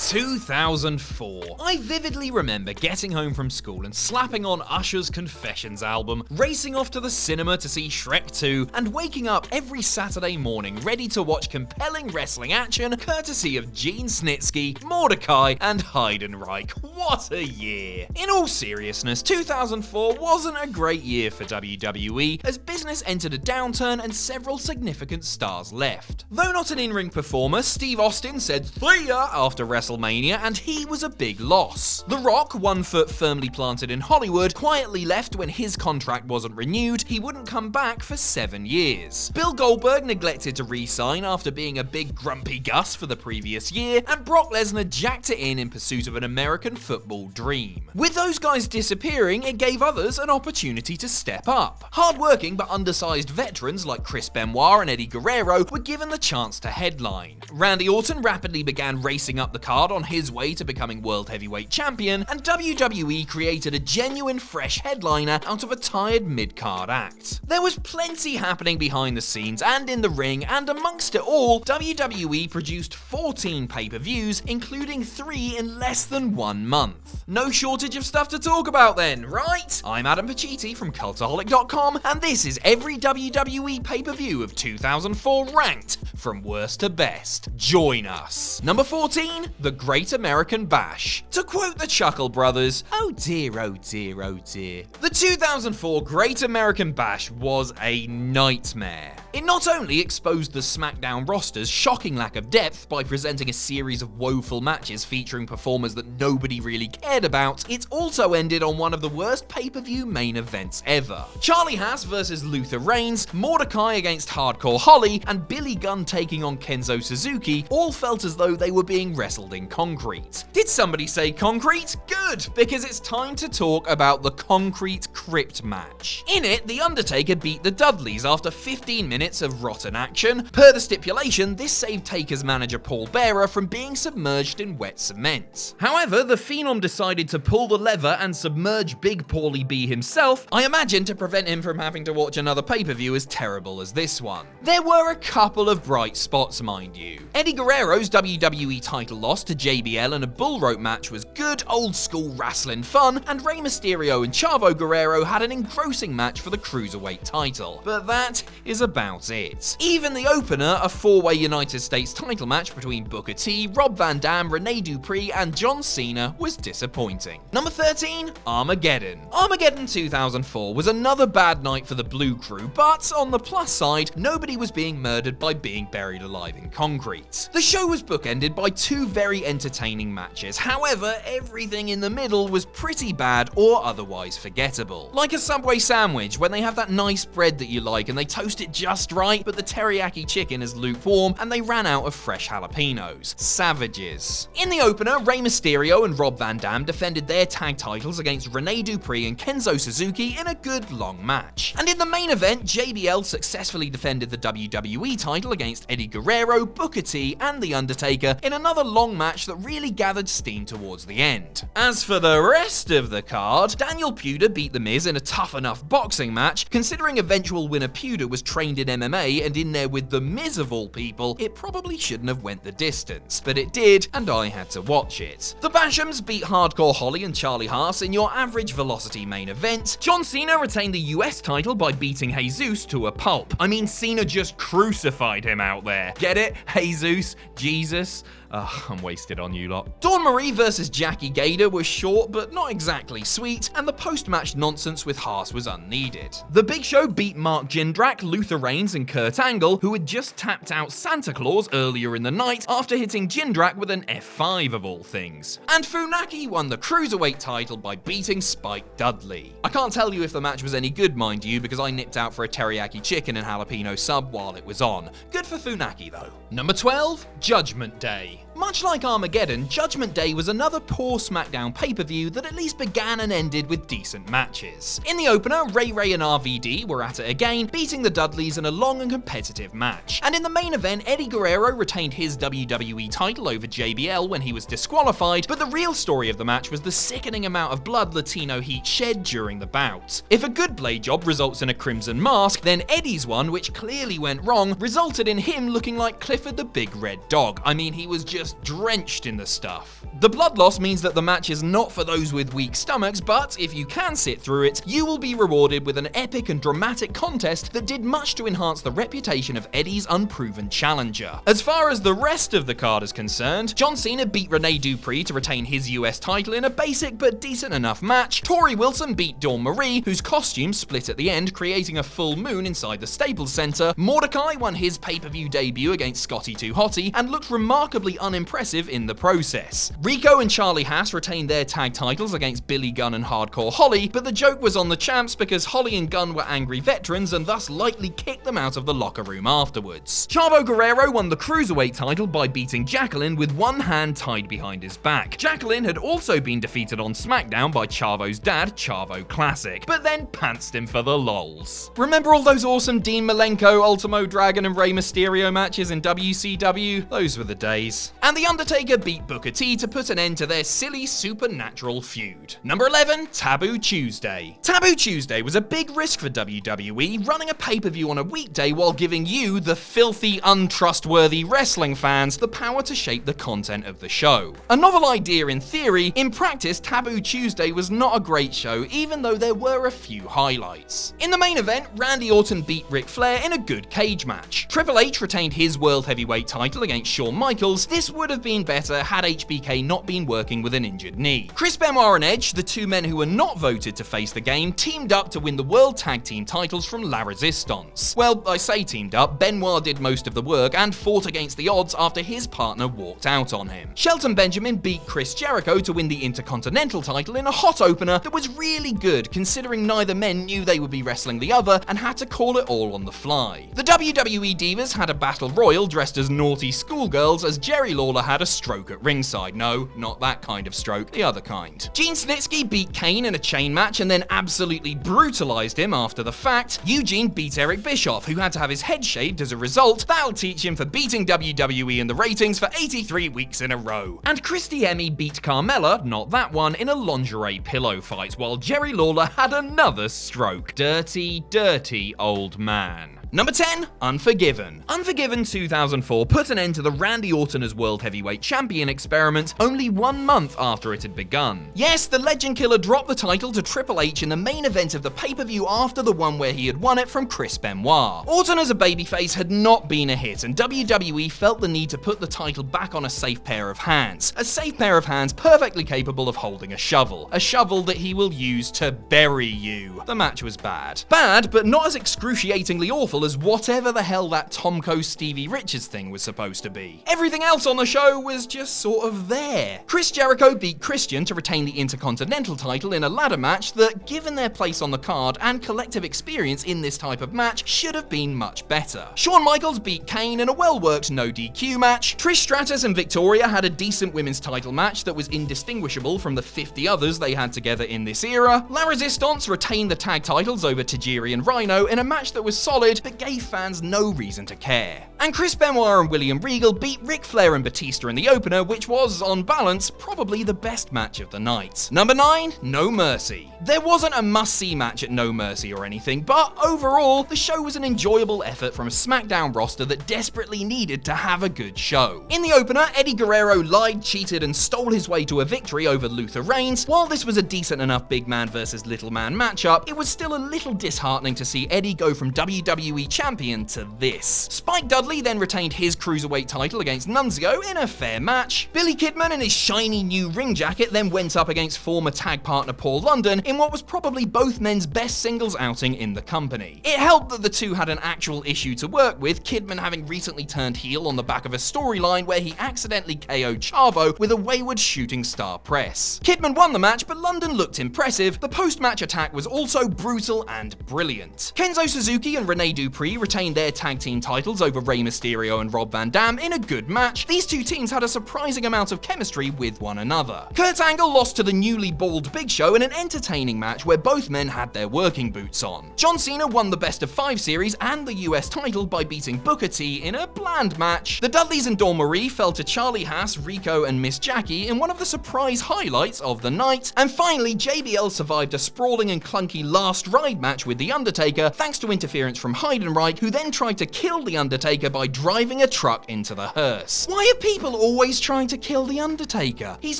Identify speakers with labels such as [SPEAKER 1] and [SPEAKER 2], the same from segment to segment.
[SPEAKER 1] 2004. I vividly remember getting home from school and slapping on Usher's Confessions album, racing off to the cinema to see Shrek 2, and waking up every Saturday morning ready to watch compelling wrestling action courtesy of Gene Snitsky, Mordecai, and Heidenreich. What a year! In all seriousness, 2004 wasn't a great year for WWE, as business entered a downturn and several significant stars left. Though not an in-ring performer, Steve Austin said "see ya" after WrestleMania, and he was a big loss. The Rock, 1 foot firmly planted in Hollywood, quietly left when his contract wasn't renewed. He wouldn't come back for 7 years. Bill Goldberg neglected to re-sign after being a big grumpy Gus for the previous year, and Brock Lesnar jacked it in pursuit of an American football dream. With those guys disappearing, it gave others an opportunity to step up. Hard-working but undersized veterans like Chris Benoit and Eddie Guerrero were given the chance to headline. Randy Orton rapidly began racing up the card on his way to becoming World Heavyweight Champion, and WWE created a genuine fresh headliner out of a tired mid-card act. There was plenty happening behind the scenes and in the ring, and amongst it all, WWE produced 14 pay-per-views, including 3 in less than 1 month. No shortage of stuff to talk about then, right? I'm Adam Pacitti from Cultaholic.com, and this is every WWE pay-per-view of 2004 ranked from worst to best. Join us. Number 14, The Great American Bash. To quote the Chuckle Brothers, oh dear, oh dear, oh dear. The 2004 Great American Bash was a nightmare. It not only exposed the SmackDown roster's shocking lack of depth by presenting a series of woeful matches featuring performers that nobody really cared about, it also ended on one of the worst pay-per-view main events ever. Charlie Haas versus Luther Reigns, Mordecai against Hardcore Holly, and Billy Gunn taking on Kenzo Suzuki all felt as though they were being wrestled in concrete. Did somebody say concrete? Good, because it's time to talk about the Concrete Crypt match. In it, The Undertaker beat the Dudleys after 15 minutes of rotten action. Per the stipulation, this saved Taker's manager Paul Bearer from being submerged in wet cement. However, the Phenom decided to pull the lever and submerge Big Paulie B himself, I imagine to prevent him from having to watch another pay-per-view as terrible as this one. There were a couple of bright spots, mind you. Eddie Guerrero's WWE title loss to JBL in a bull rope match was good old-school wrestling fun, and Rey Mysterio and Chavo Guerrero had an engrossing match for the Cruiserweight title. But that is about it. Even the opener, a 4-way United States title match between Booker T, Rob Van Dam, Rene Dupree, and John Cena was disappointing. Number 13, Armageddon. Armageddon 2004 was another bad night for the Blue Crew, but on the plus side, nobody was being murdered by being buried alive in concrete. The show was bookended by 2 very entertaining matches. However, everything in the middle was pretty bad or otherwise forgettable. Like a Subway sandwich, when they have that nice bread that you like and they toast it just right, but the teriyaki chicken is lukewarm and they ran out of fresh jalapenos. Savages. In the opener, Rey Mysterio and Rob Van Dam defended their tag titles against Rene Dupree and Kenzo Suzuki in a good long match. And in the main event, JBL successfully defended the WWE title against Eddie Guerrero, Booker T, and The Undertaker in another long match that really gathered steam towards the end. As for the rest of the card, Daniel Puder beat The Miz in a tough enough boxing match. Considering eventual winner Puder was trained in MMA and in there with The Miz of all people, it probably shouldn't have went the distance. But it did, and I had to watch it. The Bashams beat Hardcore Holly and Charlie Haas in your average velocity main event. John Cena retained the US title by beating Jesus to a pulp. I mean, Cena just crucified him out there. Get it? Jesus? Jesus? I'm wasted on you lot. Dawn Marie versus Jackie Gator was short but not exactly sweet, and the post-match nonsense with Haas was unneeded. The Big Show beat Mark Jindrak, Luther Reigns, and Kurt Angle, who had just tapped out Santa Claus earlier in the night after hitting Jindrak with an F5 of all things. And Funaki won the Cruiserweight title by beating Spike Dudley. I can't tell you if the match was any good, mind you, because I nipped out for a teriyaki chicken and jalapeno sub while it was on. Good for Funaki though. Number 12, Judgment Day. Much like Armageddon, Judgment Day was another poor SmackDown pay-per-view that at least began and ended with decent matches. In the opener, Ray Ray and RVD were at it again, beating the Dudleys in a long and competitive match. And in the main event, Eddie Guerrero retained his WWE title over JBL when he was disqualified, but the real story of the match was the sickening amount of blood Latino Heat shed during the bout. If a good blade job results in a crimson mask, then Eddie's one, which clearly went wrong, resulted in him looking like Clifford the Big Red Dog. I mean, he was just just drenched in the stuff. The blood loss means that the match is not for those with weak stomachs, but if you can sit through it, you will be rewarded with an epic and dramatic contest that did much to enhance the reputation of Eddie's unproven challenger. As far as the rest of the card is concerned, John Cena beat Rene Dupree to retain his US title in a basic but decent enough match. Tori Wilson beat Dawn Marie, whose costume split at the end, creating a full moon inside the Staples Center. Mordecai won his pay-per-view debut against Scotty 2 Hotty and looked remarkably unimpressive in the process. Rico and Charlie Haas retained their tag titles against Billy Gunn and Hardcore Holly, but the joke was on the champs because Holly and Gunn were angry veterans and thus lightly kicked them out of the locker room afterwards. Chavo Guerrero won the Cruiserweight title by beating Jacqueline with one hand tied behind his back. Jacqueline had also been defeated on SmackDown by Chavo's dad, Chavo Classic, but then pantsed him for the lols. Remember all those awesome Dean Malenko, Ultimo Dragon and Rey Mysterio matches in WCW? Those were the days. And The Undertaker beat Booker T to put an end to their silly supernatural feud. Number 11, Taboo Tuesday. Taboo Tuesday was a big risk for WWE, running a pay-per-view on a weekday while giving you, the filthy, untrustworthy wrestling fans, the power to shape the content of the show. A novel idea in theory, in practice Taboo Tuesday was not a great show, even though there were a few highlights. In the main event, Randy Orton beat Ric Flair in a good cage match. Triple H retained his World Heavyweight title against Shawn Michaels. This would have been better had HBK not been working with an injured knee. Chris Benoit and Edge, the two men who were not voted to face the game, teamed up to win the World Tag Team titles from La Resistance. Well, I say teamed up, Benoit did most of the work and fought against the odds after his partner walked out on him. Shelton Benjamin beat Chris Jericho to win the Intercontinental title in a hot opener that was really good considering neither men knew they would be wrestling the other and had to call it all on the fly. The WWE Divas had a battle royal dressed as naughty schoolgirls as Jerry Lawler had a stroke at ringside. No, not that kind of stroke, the other kind. Gene Snitsky beat Kane in a chain match and then absolutely brutalized him after the fact. Eugene beat Eric Bischoff, who had to have his head shaved as a result. That'll teach him for beating WWE in the ratings for 83 weeks in a row. And Christy Hemme beat Carmella, not that one, in a lingerie pillow fight, while Jerry Lawler had another stroke. Dirty, dirty old man. Number 10, Unforgiven. Unforgiven 2004 put an end to the Randy Orton as World Heavyweight Champion experiment only 1 month after it had begun. Yes, the Legend Killer dropped the title to Triple H in the main event of the pay-per-view after the one where he had won it from Chris Benoit. Orton as a babyface had not been a hit, and WWE felt the need to put the title back on a safe pair of hands. A safe pair of hands perfectly capable of holding a shovel. A shovel that he will use to bury you. The match was bad. Bad, but not as excruciatingly awful as whatever the hell that Tomko Stevie Richards thing was supposed to be. Everything else on the show was just sort of there. Chris Jericho beat Christian to retain the Intercontinental title in a ladder match that, given their place on the card and collective experience in this type of match, should have been much better. Shawn Michaels beat Kane in a well-worked no DQ match. Trish Stratus and Victoria had a decent women's title match that was indistinguishable from the 50 others they had together in this era. La Resistance retained the tag titles over Tajiri and Rhino in a match that was solid but gave fans no reason to care. And Chris Benoit and William Regal beat Ric Flair and Batista in the opener, which was, on balance, probably the best match of the night. Number 9, No Mercy. There wasn't a must-see match at No Mercy or anything, but overall, the show was an enjoyable effort from a SmackDown roster that desperately needed to have a good show. In the opener, Eddie Guerrero lied, cheated, and stole his way to a victory over Luther Reigns. While this was a decent enough big man versus little man matchup, it was still a little disheartening to see Eddie go from WWE champion to this. Spike Dudley then retained his Cruiserweight title against Nunzio in a fair match. Billy Kidman in his shiny new ring jacket then went up against former tag partner Paul London in what was probably both men's best singles outing in the company. It helped that the two had an actual issue to work with, Kidman having recently turned heel on the back of a storyline where he accidentally KO'd Chavo with a wayward shooting star press. Kidman won the match, but London looked impressive. The post-match attack was also brutal and brilliant. Kenzo Suzuki and Rene Dupree retained their tag team titles over Rey Mysterio and Rob Van Dam in a good match. These two teams had a surprising amount of chemistry with one another. Kurt Angle lost to the newly bald Big Show in an entertaining match where both men had their working boots on. John Cena won the Best of 5 series and the US title by beating Booker T in a bland match. The Dudleys and Dawn Marie fell to Charlie Haas, Rico, and Miss Jackie in one of the surprise highlights of the night. And finally, JBL survived a sprawling and clunky last ride match with The Undertaker thanks to interference from Hyde Heidenreich, who then tried to kill The Undertaker by driving a truck into the hearse. Why are people always trying to kill The Undertaker? He's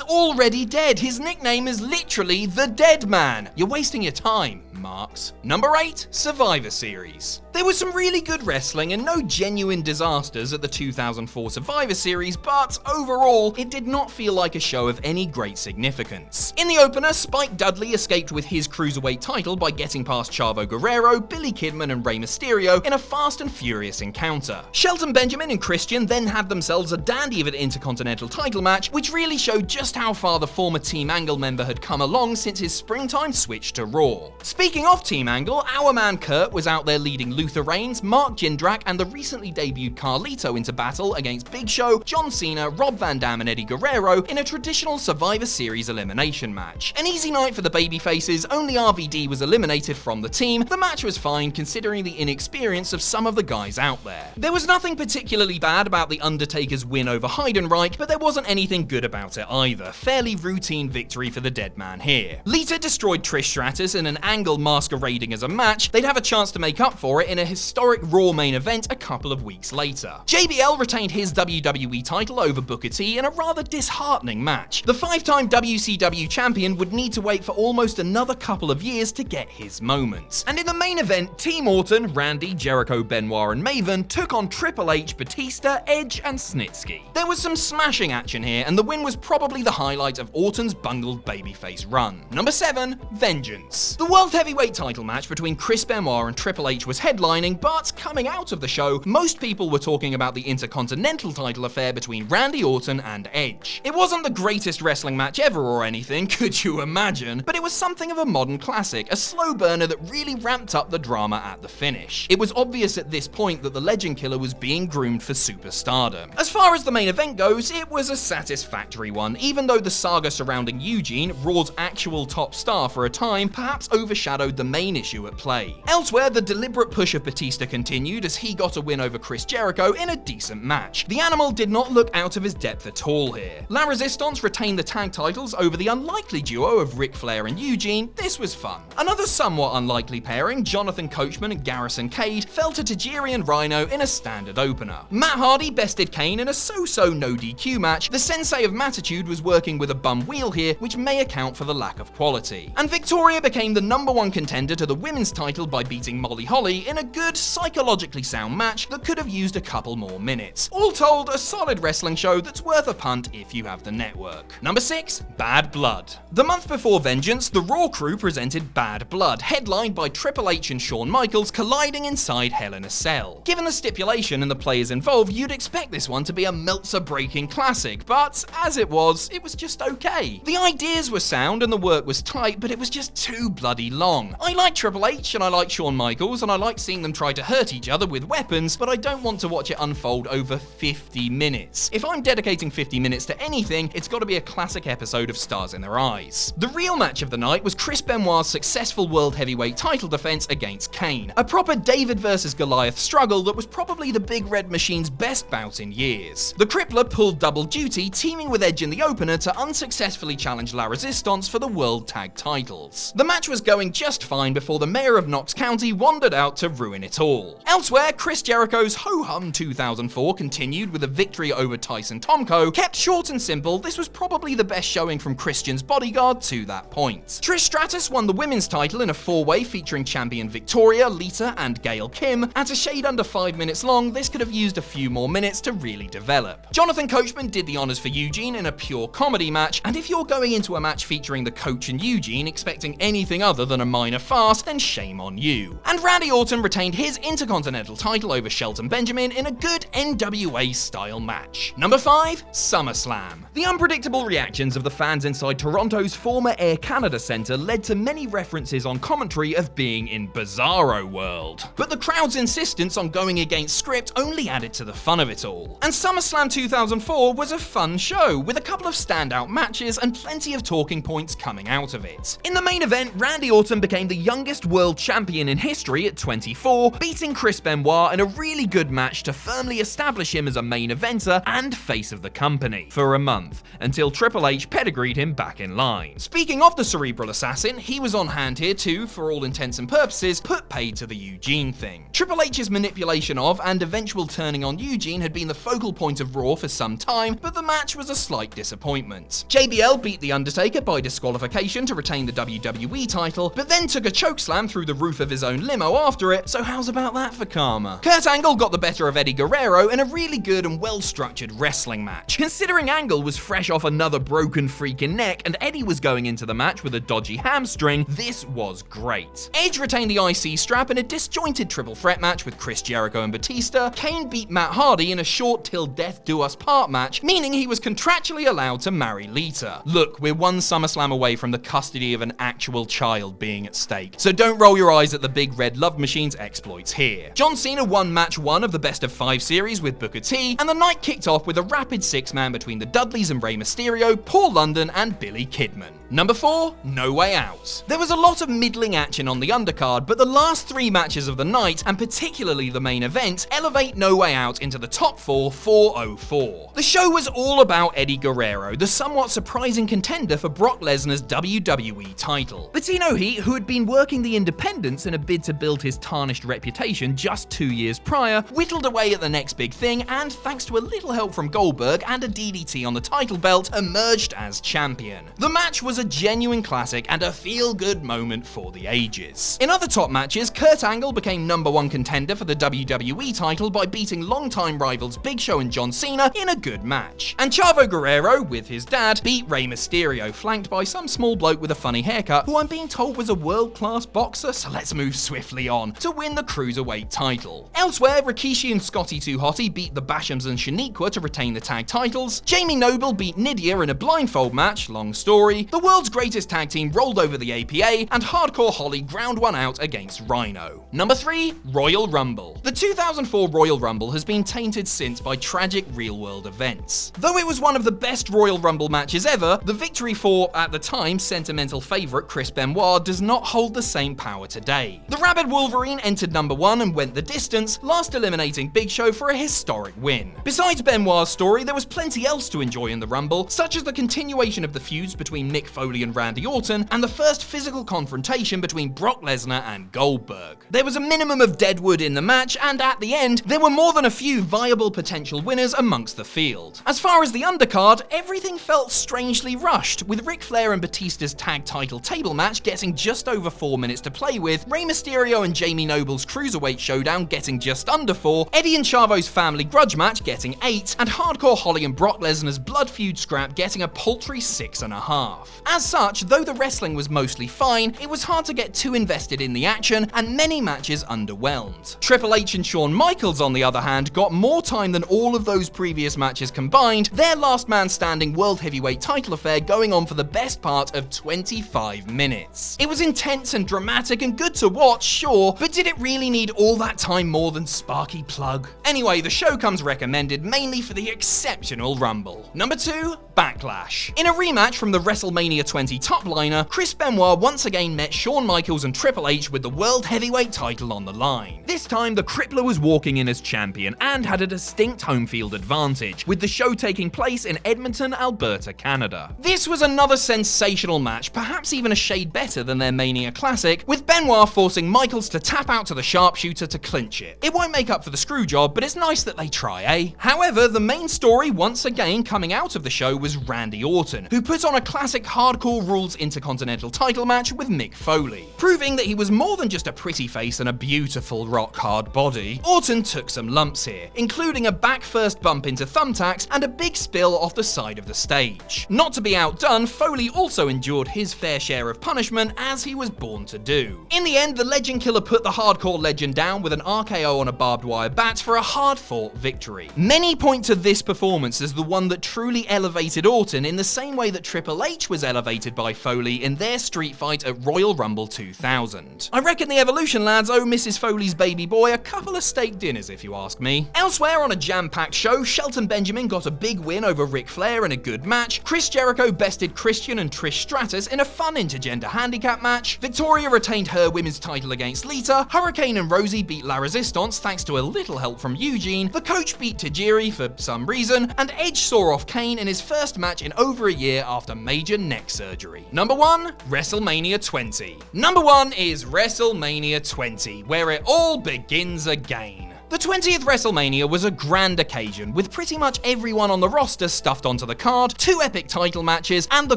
[SPEAKER 1] already dead. His nickname is literally The Dead Man. You're wasting your time, Marks. Number 8, Survivor Series. There was some really good wrestling and no genuine disasters at the 2004 Survivor Series, but overall, it did not feel like a show of any great significance. In the opener, Spike Dudley escaped with his Cruiserweight title by getting past Chavo Guerrero, Billy Kidman, and Rey Mysterio in a fast and furious encounter. Shelton Benjamin and Christian then had themselves a dandy of an Intercontinental title match, which really showed just how far the former Team Angle member had come along since his springtime switch to Raw. Speaking of Team Angle, our man Kurt was out there leading Luther Reigns, Mark Jindrak, and the recently debuted Carlito into battle against Big Show, John Cena, Rob Van Dam, and Eddie Guerrero in a traditional Survivor Series elimination match. An easy night for the babyfaces, only RVD was eliminated from the team. The match was fine considering the inexperience of some of the guys out there. There was nothing particularly bad about The Undertaker's win over Heidenreich, but there wasn't anything good about it either. Fairly routine victory for the Dead Man here. Lita destroyed Trish Stratus in an Angle masquerading as a match. They'd have a chance to make up for it in a historic Raw main event a couple of weeks later. JBL retained his WWE title over Booker T in a rather disheartening match. The 5-time WCW champion would need to wait for almost another couple of years to get his moments. And in the main event, Team Orton, Randy, Jericho, Benoit, and Maven took on Triple H, Batista, Edge, and Snitsky. There was some smashing action here, and the win was probably the highlight of Orton's bungled babyface run. Number 7, Vengeance. The World Heavyweight title match between Chris Benoit and Triple H was headlining, but coming out of the show, most people were talking about the Intercontinental title affair between Randy Orton and Edge. It wasn't the greatest wrestling match ever or anything, could you imagine? But it was something of a modern classic, a slow burner that really ramped up the drama at the finish. It was obvious at this point that the Legend Killer was being groomed for superstardom. As far as the main event goes, it was a satisfactory one, even though the saga surrounding Eugene, Raw's actual top star for a time, perhaps overshadowed the main issue at play. Elsewhere, the deliberate push of Batista continued as he got a win over Chris Jericho in a decent match. The Animal did not look out of his depth at all here. La Resistance retained the tag titles over the unlikely duo of Ric Flair and Eugene. This was fun. Another somewhat unlikely pairing, Jonathan Coachman and Garrison Cade, fell to Tajiri and Rhino in a standard opener. Matt Hardy bested Kane in a so-so no DQ match. The Sensei of Mattitude was working with a bum wheel here, which may account for the lack of quality. And Victoria became the #1 contender to the women's title by beating Molly Holly in a good, psychologically sound match that could have used a couple more minutes. All told, a solid wrestling show that's worth a punt if you have the network. Number 6, Bad Blood. The month before Vengeance, the Raw crew presented Bad Blood, headlined by Triple H and Shawn Michaels colliding inside Hell in a Cell. Given the stipulation and the players involved, you'd expect this one to be a Meltzer-breaking classic, but as it was just okay. The ideas were sound and the work was tight, but it was just too bloody long. I like Triple H and I like Shawn Michaels and I like seeing them try to hurt each other with weapons, but I don't want to watch it unfold over 50 minutes. If I'm dedicating 50 minutes to anything, it's got to be a classic episode of Stars in Their Eyes. The real match of the night was Chris Benoit's successful World Heavyweight title defense against Kane. A proper David versus Goliath struggle that was probably the Big Red Machine's best bout in years. The Crippler pulled double duty, teaming with Edge in the opener to unsuccessfully challenge La Resistance for the World Tag titles. The match was going just fine before the mayor of Knox County wandered out to ruin it all. Elsewhere, Chris Jericho's ho-hum 2004 continued with a victory over Tyson Tomko. Kept short and simple, this was probably the best showing from Christian's bodyguard to that point. Trish Stratus won the women's title in a 4-way featuring champion Victoria, Lita, and Gail Kim. At a shade under 5 minutes long, this could have used a few more minutes to really develop. Jonathan Coachman did the honors for Eugene in a pure comedy match, and if you're going into a match featuring the Coach and Eugene expecting anything other than a minor farce, then shame on you. And Randy Orton retained his Intercontinental title over Shelton Benjamin in a good NWA-style match. Number 5, SummerSlam. The unpredictable reactions of the fans inside Toronto's former Air Canada Centre led to many references on commentary of being in Bizarro World. But the crowd's insistence on going against script only added to the fun of it all. And SummerSlam 2004 was a fun show, with a couple of standout matches and plenty of talking points coming out of it. In the main event, Randy Orton became the youngest world champion in history at 24, beating Chris Benoit in a really good match to firmly establish him as a main eventer and face of the company for a month, until Triple H pedigreed him back in line. Speaking of the cerebral assassin, he was on hand here to, for all intents and purposes, put paid to the Eugene main thing. Triple H's manipulation of and eventual turning on Eugene had been the focal point of Raw for some time, but the match was a slight disappointment. JBL beat The Undertaker by disqualification to retain the WWE title, but then took a chokeslam through the roof of his own limo after it, so how's about that for karma? Kurt Angle got the better of Eddie Guerrero in a really good and well-structured wrestling match. Considering Angle was fresh off another broken freaking neck and Eddie was going into the match with a dodgy hamstring, this was great. Edge retained the IC strap in a disjointed triple threat match with Chris Jericho and Batista. Kane beat Matt Hardy in a short till death do us part match, meaning he was contractually allowed to marry Lita. Look, we're one SummerSlam away from the custody of an actual child being at stake, so don't roll your eyes at the big red love machine's exploits here. John Cena won match 1 of the best of 5 series with Booker T, and the night kicked off with a rapid 6-man between the Dudleys and Rey Mysterio, Paul London and Billy Kidman. Number 4, No Way Out. There was a lot of middling action on the undercard, but the last 3 matches of the night, and particularly the main event, elevate No Way Out into the top 4 404. The show was all about Eddie Guerrero, the somewhat surprising contender for Brock Lesnar's WWE title. Latino Heat, who had been working the independents in a bid to build his tarnished reputation just 2 years prior, whittled away at the next big thing, and thanks to a little help from Goldberg and a DDT on the title belt, emerged as champion. The match was a genuine classic and a feel-good moment for the ages. In other top matches, Kurt Angle became #1 contender for the WWE title by beating longtime rivals Big Show and John Cena in a good match. And Chavo Guerrero, with his dad, beat Rey Mysterio, flanked by some small bloke with a funny haircut, who I'm being told was a world-class boxer, so let's move swiftly on, to win the Cruiserweight title. Elsewhere, Rikishi and Scotty 2 Hotty beat the Bashams and Shaniqua to retain the tag titles. Jamie Noble beat Nydia in a blindfold match, long story. The world's greatest tag team rolled over the APA, and Hardcore Holly ground one out against Rhino. Number 3, Royal Rumble. The 2004 Royal Rumble has been tainted since by tragic real-world events. Though it was one of the best Royal Rumble matches ever, the victory for, at the time, sentimental favourite Chris Benoit does not hold the same power today. The Rabid Wolverine entered number 1 and went the distance, last eliminating Big Show for a historic win. Besides Benoit's story, there was plenty else to enjoy in the Rumble, such as the continuation of the feuds between Mick Foley and Randy Orton, and the first physical confrontation between Brock Lesnar and Goldberg. There was a minimum of deadwood in the match, and at the end, there were more than a few viable potential winners amongst the field. As far as the undercard, everything felt strangely rushed, with Ric Flair and Batista's tag title table match getting just over 4 minutes to play with, Rey Mysterio and Jamie Noble's Cruiserweight showdown getting just under 4, Eddie and Chavo's family grudge match getting 8, and Hardcore Holly and Brock Lesnar's blood feud scrap getting a paltry 6.5. As such, though the wrestling was mostly fine, it was hard to get too invested in the action, and many matches underwhelmed. Triple H and Shawn Michaels, on the other hand, got more time than all of those previous matches combined, their last man standing World Heavyweight title affair going on for the best part of 25 minutes. It was intense and dramatic and good to watch, sure, but did it really need all that time more than Sparky Plug? Anyway, the show comes recommended mainly for the exceptional Rumble. Number 2, Backlash. In a rematch from the WrestleMania 20 topliner, Chris Benoit once again met Shawn Michaels and Triple H with the World Heavyweight title on the line. This time, the Crippler was walking in as champion and had a distinct home field advantage, with the show taking place in Edmonton, Alberta, Canada. This was another sensational match, perhaps even a shade better than their Mania Classic, with Benoit forcing Michaels to tap out to the sharpshooter to clinch it. It won't make up for the screw job, but it's nice that they try, eh? However, the main story once again coming out of the show was Randy Orton, who put on a classic Hardcore Rules Intercontinental title match with Mick Foley. Proving that he was more than just a pretty face and a beautiful rock-hard body, Orton took some lumps here, including a back-first bump into thumbtacks and a big spill off the side of the stage. Not to be outdone, Foley also endured his fair share of punishment, as he was born to do. In the end, the Legend Killer put the Hardcore Legend down with an RKO on a barbed wire bat for a hard-fought victory. Many point to this performance as the one that truly elevated Orton in the same way that Triple H was elevated by Foley in their street fight at Royal Rumble 2000. I reckon the Evolution lads owe Mrs. Foley's baby boy a couple of steak dinners, if you ask me. Elsewhere on a jam-packed show, Shelton Benjamin got a big win over Ric Flair in a good match, Chris Jericho bested Christian and Trish Stratus in a fun intergender handicap match, Victoria retained her women's title against Lita, Hurricane and Rosie beat La Resistance thanks to a little help from Eugene, the coach beat Tajiri for some reason, and Edge saw off Kane in his first match in over a year after major neck neck surgery. Number 1, WrestleMania 20. Number 1 is WrestleMania 20, where it all begins again. The 20th WrestleMania was a grand occasion, with pretty much everyone on the roster stuffed onto the card, 2 epic title matches, and the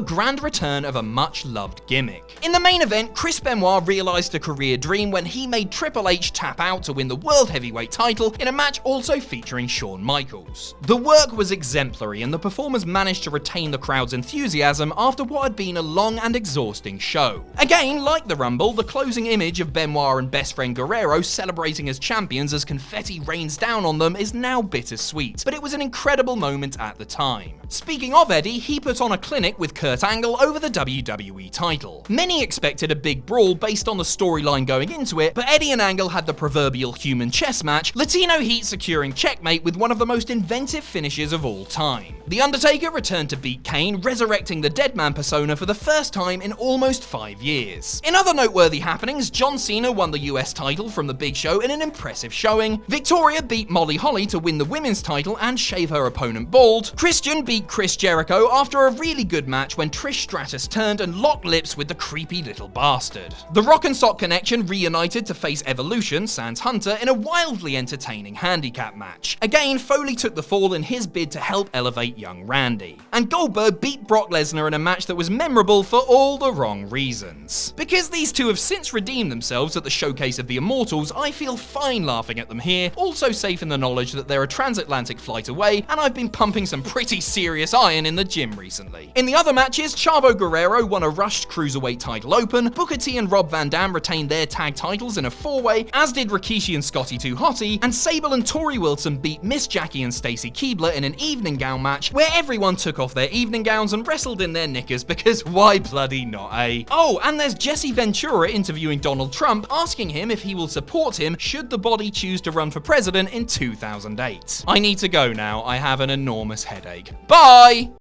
[SPEAKER 1] grand return of a much-loved gimmick. In the main event, Chris Benoit realized a career dream when he made Triple H tap out to win the World Heavyweight title in a match also featuring Shawn Michaels. The work was exemplary, and the performers managed to retain the crowd's enthusiasm after what had been a long and exhausting show. Again, like the Rumble, the closing image of Benoit and best friend Guerrero celebrating as champions as confetti rains down on them is now bittersweet, but it was an incredible moment at the time. Speaking of Eddie, he put on a clinic with Kurt Angle over the WWE title. Many expected a big brawl based on the storyline going into it, but Eddie and Angle had the proverbial human chess match, Latino Heat securing checkmate with one of the most inventive finishes of all time. The Undertaker returned to beat Kane, resurrecting the Deadman persona for the first time in almost 5 years. In other noteworthy happenings, John Cena won the US title from the Big Show in an impressive showing, Victoria beat Molly Holly to win the women's title and shave her opponent bald, Christian beat Chris Jericho after a really good match when Trish Stratus turned and locked lips with the creepy little bastard. The Rock and Sock Connection reunited to face Evolution, Sans Hunter, in a wildly entertaining handicap match. Again, Foley took the fall in his bid to help elevate young Randy. And Goldberg beat Brock Lesnar in a match that was memorable for all the wrong reasons. Because these two have since redeemed themselves at the Showcase of the Immortals, I feel fine laughing at them here, also safe in the knowledge that they're a transatlantic flight away, and I've been pumping some pretty serious iron in the gym recently. In the other matches, Chavo Guerrero won a rushed Cruiserweight title open, Booker T and Rob Van Dam retained their tag titles in a 4-way, as did Rikishi and Scotty 2 Hotty, and Sable and Tori Wilson beat Miss Jackie and Stacy Keibler in an evening gown match where everyone took off their evening gowns and wrestled in their knickers because why bloody not, eh? Oh, and there's Jesse Ventura interviewing Donald Trump, asking him if he will support him should the body choose to run for president in 2008. I need to go now, I have an enormous headache. Bye!